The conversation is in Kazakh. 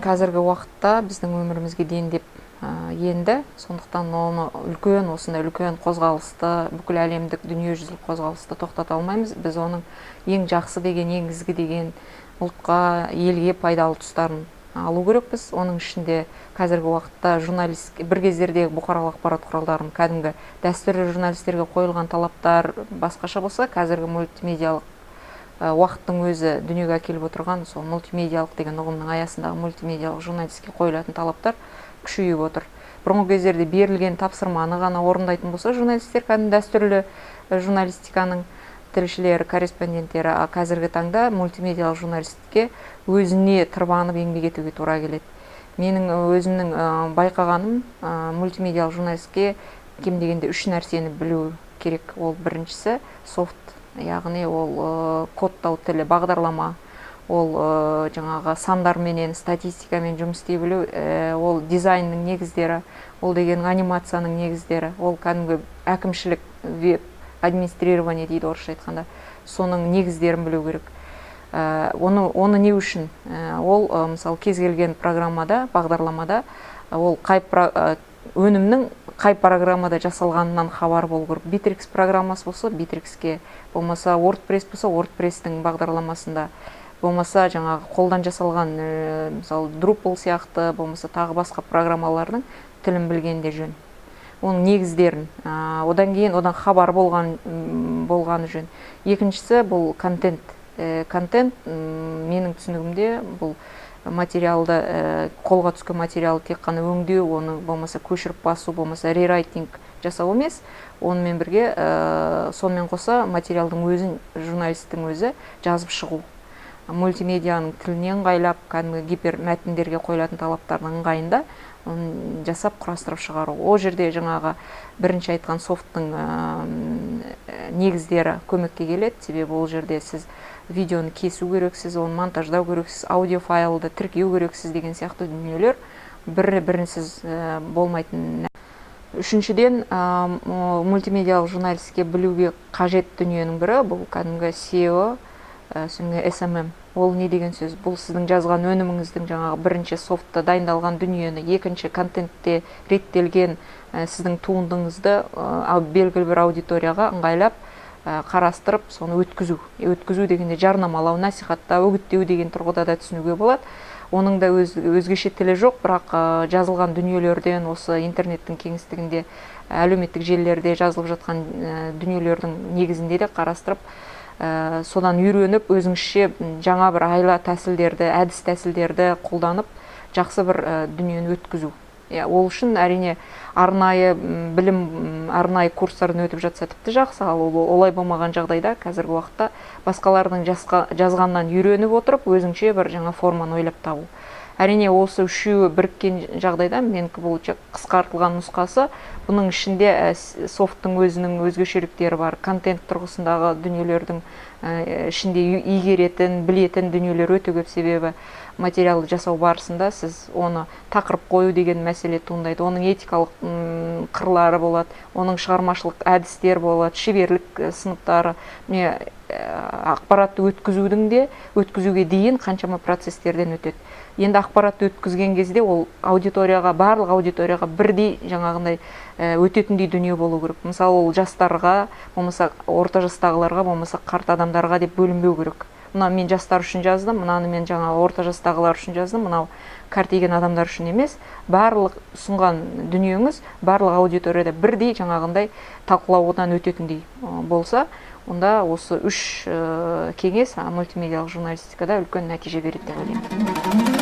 қазіргі уақытта біздің өмірімізге дендеп енді, сондықтан оны осындай үлкен қозғалысты, бүкіл әлемдік дүниежүзілік қозғалысты тоқтата алмаймыз. Біз оның ең жақсы деген, ең ізгі деген ұлтқа, елге пайдалы тұстарын алу керекпіз. Оның ішінде қазіргі уақытта бір кездердегі бұқаралық ақпарат құралдарының кәдімгі дәстүрлі журналистерге қойылған талаптар басқаша болса, қазіргі мультимедиалық уақыттың өзі дүниеге әкеліп отырған сол мультимедиалық деген ұғымның аясындағы мультимедиалық журналистке қойылатын талаптар күшейіп отыр. Бұрынғы кездерде берілген тапсырманы ғана орындайтын болса, журналистер кәдімгі дәстүрлі журналистиканың тілшілері, корреспонденттері, қазіргі таңда мультимедиалық журналистке өзіне тырбанып еңбек етуге тура келеді. Менің өзімнің байқағаным, мультимедиалық журналистке кем дегенде 3 нәрсені білу керек. Ол біріншісі софт, яғни ол кодтау тілі, бағдарлама, ол жаңағы сандарменен, статистикамен жұмыс істей білу, ол дизайнның негіздері, ол деген анимацияның негіздері, ол кәдімгі әкімшілік, веб администрирование дейді орысша айтқанда, соның негіздерін білу керек. Оны не үшін? Ол мысалы кез келген программада, бағдарламада, ол өнімнің қай программада жасалғанынан хабар болу керек. Bittrex программасы болса, Bittrex-ке, болмаса WordPress болса, WordPress-тің бағдарламасында, болмаса жаңағы қолдан жасалған, мысалы Drupal сияқты, болмаса тағы басқа программалардың тілін білгенде жөн. Оның негіздерін, одан кейін одан хабар болғаны жөн. Екіншісі бұл контент. Контент, менің түсінігімде, бұл материалды, қолға түскен материалды тек қана өңдеу, оны болмаса көшіріп басу, болмаса рерайтинг жасау емес. Онымен бірге, сонымен қоса материалдың өзін, журналистің өзі жазып шығу. Мультимедианың тілінен ыңғайлап, кәдімгі гипермәтіндерге қойылатын талаптардың ыңғайында жасап құрастырып шығару. Ол жерде жаңағы бірінші айтқан софттың негіздері көмекке келеді. Себебі ол жерде сіз видеоны кесу керексіз, оны монтаждау керексіз, аудиофайлды тіркеу керексіз деген сияқты дүниелер бірінсіз болмайтын. Үшіншіден, мультимедиалық журналистке білуге қажет дүниенің бірі, бұл кәдімгі SEO, SMM. Ол не деген сөз? Бұл сіздің жазған өніміңіздің жаңағы бірінші софтта дайындалған дүниені, екінші контентте реттелген сіздің туындыңызды белгілі бір аудиторияға ыңғайлап қарастырып, соны өткізу. Өткізу дегенде жарнамалау, насихаттау, үгіттеу деген тұрғыда да түсінуге болады. Оның да өзгеше тілі жоқ, бірақ жазылған дүниелерден, осы интернеттің кеңістігінде, әлеуметтік желілерде жазылып жатқан дүниелердің негізінде де қарастырып, содан үйреніп, өзіңізше жаңа бір айла тәсілдерді, әдіс тәсілдерді қолданып, жақсы бір дүниені өткізу. Ол үшін әрине арнайы білім, арнайы курстарын өтіп жатса тіпті жақсы, ал олай болмаған жағдайда қазіргі уақытта басқалардың жазғаннан үйреніп отырып, өзіңше бір жаңа форманы ойлап табу. Әрине осы үшеуі біріккен жағдайда, менікі бұл қысқартылған нұсқасы, бұның ішінде софттың өзінің өзгешеліктері бар, контент тұрғысындағы дүниелердің ішінде игеретін, білетін дүниелер өте көп. Себебі материалды жасау барысында сіз оны тақырып қою деген мәселе туындайды. Оның этикалық қырлары болады, оның шығармашылық әдістер болады, шеберлік сыныптары, ақпаратты өткізуге дейін қаншама процестерден өтеді. Енді ақпаратты өткізген кезде ол барлық аудиторияға бірдей жаңағындай өтетіндей дүние болу керек. Мысалы, ол жастарға, болмаса орта жастағыларға, болмаса қарт адамдарға деп бөлінбеу керек. Мына мен жастар үшін жаздым, мынаны мен жаңағы орта жастағылар үшін жаздым, мынау кәртейген адамдар үшін емес. Барлық ұсынған дүниеңіз барлық аудиторияда бірдей жаңағындай талқылаудан өтетіндей болса, онда осы үш кеңес мультимедиалық журналистикада үлкен нәтиже береді деп ойлаймын.